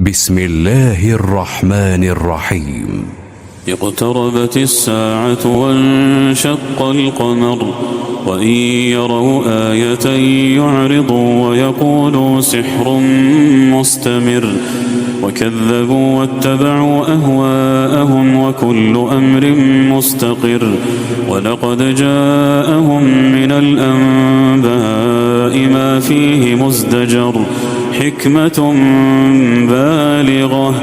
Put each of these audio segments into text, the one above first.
بسم الله الرحمن الرحيم. اقتربت الساعة وانشق القمر وإن يروا آية يعرضوا ويقولوا سحر مستمر وكذبوا واتبعوا أهواءهم وكل أمر مستقر ولقد جاءهم من الأنباء ما فيه مزدجر حكمة بالغة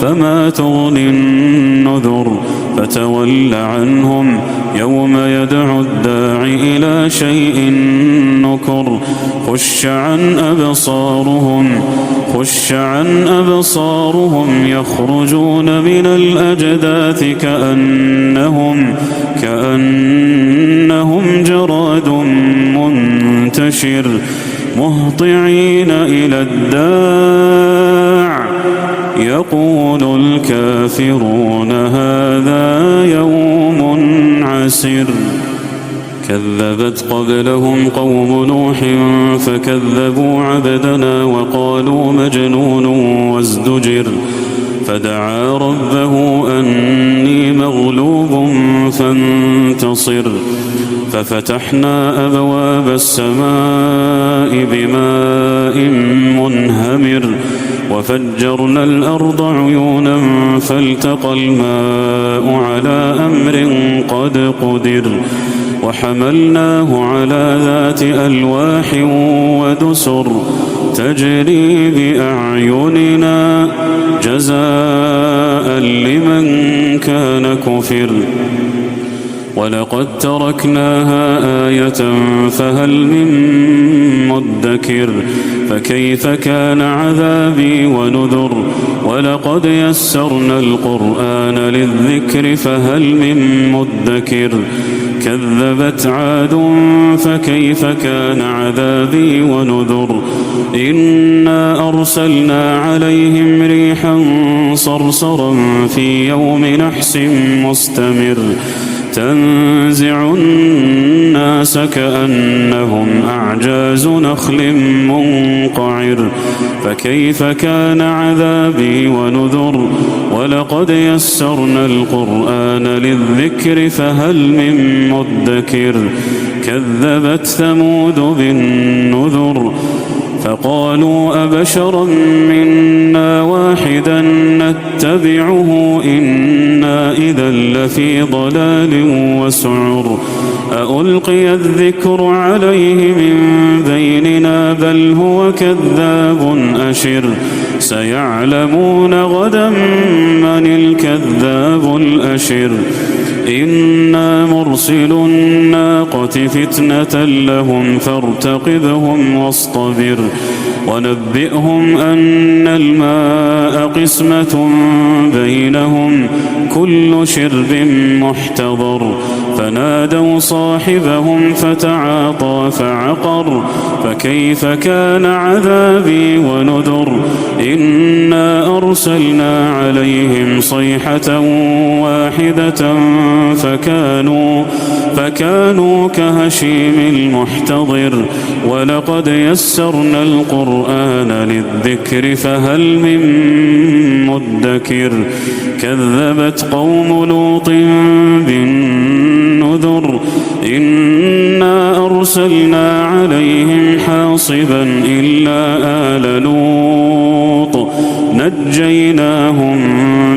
فما تغني النذر فتول عنهم يوم يدعو الداع إلى شيء نكر خش عن أبصارهم يخرجون من الأجداث كأنهم جراد منتشر مهطعين إلى الداع يقول الكافرون هذا يوم عسر. كذبت قبلهم قوم نوح فكذبوا عبدنا وقالوا مجنون وازدجر فدعا ربه أني مغلوب فانتصر ففتحنا أبواب السماء بماء منهمر وفجرنا الأرض عيونا فالتقى الماء على أمر قد قدر وحملناه على ذات ألواح ودسر تجري بأعيننا جزاء لمن كان كفر ولقد تركناها آية فهل من مدكر فكيف كان عذابي ونذر ولقد يسرنا القرآن للذكر فهل من مدكر كذبت عاد فكيف كان عذابي ونذر إنا أرسلنا عليهم ريحا صرصرا في يوم نحس مستمر تنزع الناس كأنهم أعجاز نخل منقعر فكيف كان عذابي ونذر ولقد يسرنا القرآن للذكر فهل من مدكر كذبت ثمود بالنذر فقالوا أبشرا منا واحدا نتبعه إنا إذا لفي ضلال وسعر أألقي الذكر عليه من بيننا بل هو كذاب أشر سيعلمون غدا من الكذاب الأشر إنا مرسل الناقة فتنة لهم فارتقبهم واصطبر ونبئهم أن الماء قسمة بينهم كل شرب محتضر فنادوا صاحبهم فتعاطى فعقر فكيف كان عذابي ونذر إنا أرسلنا عليهم صيحة واحدة فكانوا كهشيم المحتضر ولقد يسرنا القرآن للذكر فهل من مدكر كذبت قوم لوط بالنذر إنا أرسلنا عليهم حاصبا إلا آل لوط نجيناهم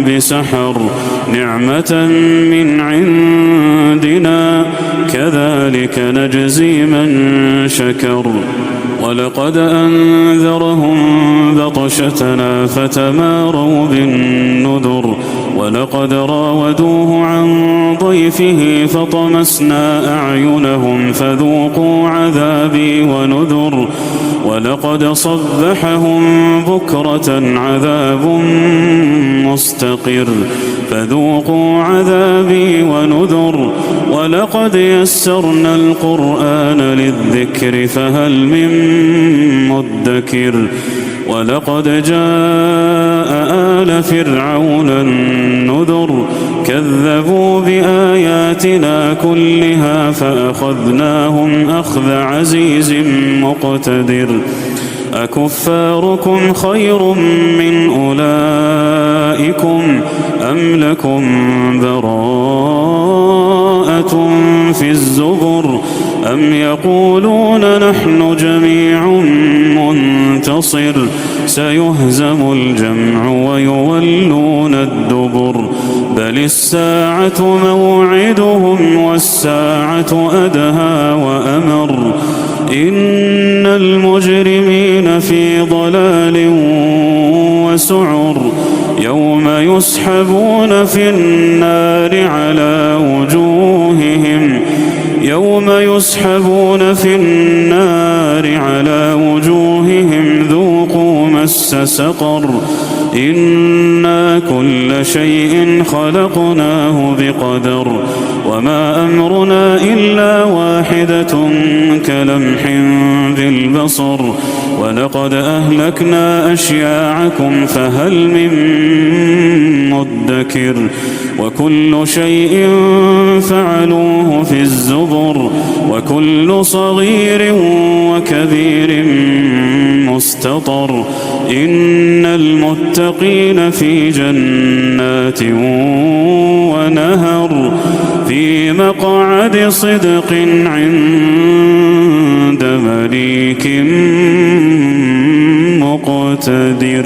بسحر نعمة من عندنا كذلك نجزي من شكر ولقد أنذرهم بطشتنا فتماروا بالنذر ولقد راودوه عن ضيفه فطمسنا أعينهم فذوقوا عذابي ونذر ولقد صبحهم بكرة عذاب مستقر فذوقوا عذابي ونذر ولقد يسرنا القرآن للذكر فهل من مدكر ولقد جاء آل فرعون النذر كذبوا بآياتنا كلها فأخذناهم أخذ عزيز مقتدر أكفاركم خير من أولئكم أم لكم براءة في الزبر أم يقولون نحن جميع منتصر سيهزم الجمع ويولون الدبر بل الساعة موعدهم والساعة أدهى وأمر إن المجرمين في ضلال وسعر يوم يسحبون في النار على وجوههم ذوقوا مس سقر إنا كل شيء خلقناه بقدر وما أمرنا إلا واحدة كلمح بالبصر ولقد أهلكنا أشياعكم فهل من مدكر وكل شيء فعلوه في الزبر وكل صغير وكبير مستطر إن المتقين في جنات ونهر في مقعد صدق عند مليك مقتدر.